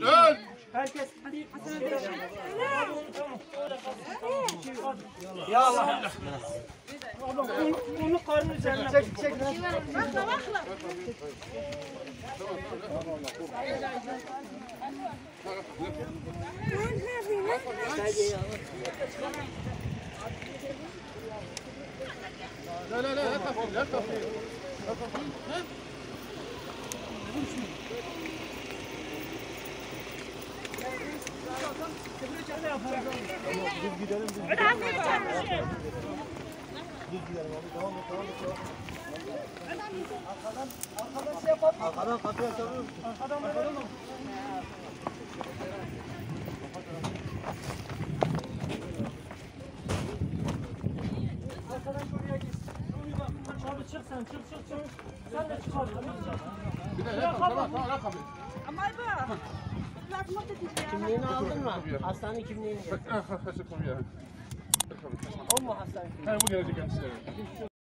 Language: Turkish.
Dön. Herkes. Ya Allah. Onu karnın üzerine. Çek. Bakla bakla. لا تخافي لا تخافي لا تخافي Düz gidelim. Arkadan şey yapalım. Arkadan kapıya çalıyor musun? Arkadan. Arkadan şuraya git. Abi çık sen çık. Sen de çık abi. لا تخافي Ama bak. Lazım da Kimliğini aldın mı? Hastane kimliğini. خشكم وياها O mu hastane kimliği? هاي مو جاي